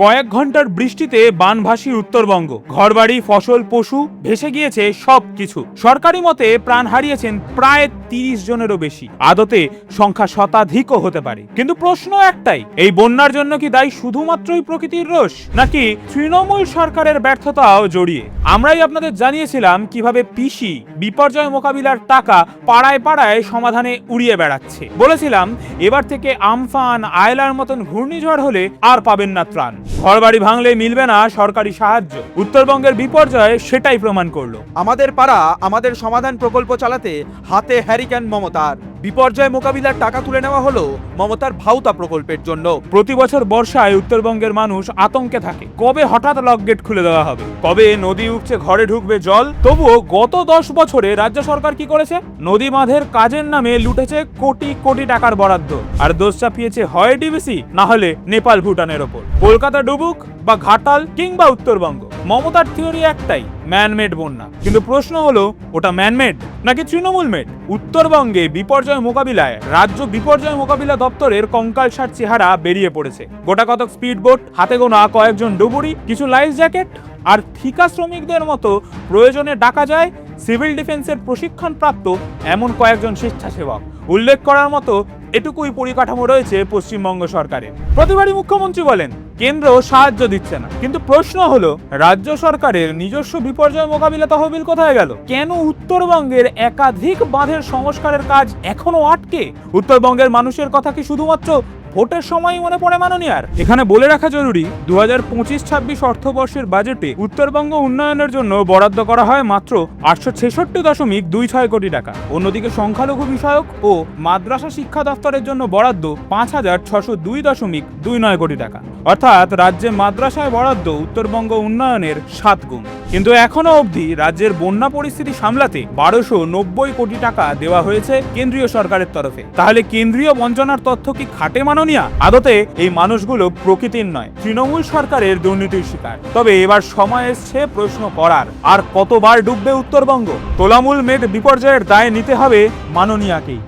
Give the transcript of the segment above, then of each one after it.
কয়েক ঘন্টার বৃষ্টিতে বানভাসী উত্তরবঙ্গ, ঘরবাড়ি, ফসল, পশু ভেসে গিয়েছে সবকিছু। সরকারি মতে প্রাণ হারিয়েছেন প্রায় 30 জনেরও বেশি। আদতে সংখ্যা শতাধিকও হতে পারে। কিন্তু প্রশ্ন একটাই, এই বন্যার জন্য কি দায়ী শুধুমাত্রই প্রকৃতির রোষ, নাকি তৃণমূল সরকারের ব্যর্থতাও জড়িয়ে? আমরাই আপনাদের জানিয়েছিলাম কিভাবে পিসি বিপর্যয় মোকাবিলার টাকা পাড়ায় পাড়ায় সমাধানে উড়িয়ে বেড়াচ্ছে। বলেছিলাম এবার থেকে আমফান, আয়লার মতন ঘূর্ণিঝড় হলে আর পাবেন না ত্রাণ, ঘরবাড়ি ভাঙলে মিলবে না সরকারি সাহায্য। উত্তরবঙ্গের বিপর্যয় সেটাই প্রমাণ করলো। আমাদের পাড়া আমাদের সমাধান প্রকল্প চালাতে হাতে হ্যারিকেন মমতার। বিপর্যয় মোকাবিলার টাকা তুলে নেওয়া হলো মমতার ভাউতা প্রকল্পের জন্য। প্রতি বছর বর্ষায় উত্তরবঙ্গের মানুষ আতঙ্কে থাকে, কবে হঠাৎ লক গেট খুলে দেওয়া হবে, কবে নদী উপচে ঘরে ঢুকবে জল। তবুও গত 10 বছরে রাজ্য সরকার কি করেছে? নদী বাঁধের কাজের নামে লুটেছে কোটি কোটি টাকার বরাদ্দ, আর দোষ চাপিয়েছে হয় ডিবিসি, না হলে নেপাল ভুটানের ওপর। কলকাতা ডুবুক বা ঘাটাল কিংবা উত্তরবঙ্গ, মমতার থিওরি একটাই, ম্যানমেড বন্যা। কিন্তু প্রশ্ন হলো, ওটা ম্যানমেড নাকি তৃণমূল মেড? উত্তরবঙ্গে বিপর্যয় মোকাবিলায় রাজ্য বিপর্যয় মোকাবিলা দপ্তরের কঙ্কালসার চেহারা বেরিয়ে পড়েছে। গোটা কতক স্পিড বোট, হাতে গোনা কয়েকজন ডুবুরি, কিছু লাইফ জ্যাকেট, আর ঠিকা শ্রমিকদের মতো প্রয়োজনে ডাকা যায় সিভিল ডিফেন্সের প্রশিক্ষণপ্রাপ্ত এমন কয়েকজন স্বেচ্ছাসেবক। উল্লেখ করার মতো এটুকুই পরিকাঠামো রয়েছে পশ্চিমবঙ্গ সরকারের। প্রতিবারই মুখ্যমন্ত্রী বলেন কেন্দ্র সাহায্য দিচ্ছে না, কিন্তু প্রশ্ন হলো রাজ্য সরকারের নিজস্ব বিপর্যয় মোকাবিলা তহবিল কোথায় গেল? কেন উত্তরবঙ্গের একাধিক বাঁধের সংস্কারের কাজ এখনো আটকে? উত্তরবঙ্গের মানুষের কথা কি শুধুমাত্র ভোটের সময় মনে পড়ে মাননীয়ার? এখানে বলে রাখা জরুরি, 2025-26 অর্থবর্ষের বাজেটে উত্তরবঙ্গ উন্নয়নের জন্য বরাদ্দ করা হয় মাত্র 866.26 কোটি টাকা। অন্যদিকে সংখ্যালঘু বিষয়ক ও মাদ্রাসা শিক্ষা দপ্তরের জন্য বরাদ্দ 5602.29 কোটি টাকা। অর্থাৎ রাজ্যে মাদ্রাসায় বরাদ্দ উত্তরবঙ্গ উন্নয়নের 7 গুণ। কিন্তু এখনো অবধি রাজ্যের বন্যা পরিস্থিতি সামলাতে 1290 কোটি টাকা দেওয়া হয়েছে কেন্দ্রীয় সরকারের তরফে। তাহলে কেন্দ্রীয় বঞ্চনার তথ্য কি খাটে মাননীয়া? আদতে এই মানুষগুলো প্রকৃতির নয়, তৃণমূল সরকারের দুর্নীতির শিকার। তবে এবার সময় এসছে প্রশ্ন করার, আর কতবার ডুববে উত্তরবঙ্গ? তোলামূল মেঘ বিপর্যয়ের দায় নিতে হবে মাননীয়াকেই।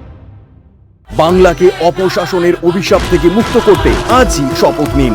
বাংলাকে অপশাসনের অভিশাপ থেকে মুক্ত করতে আজই শপথ নিন।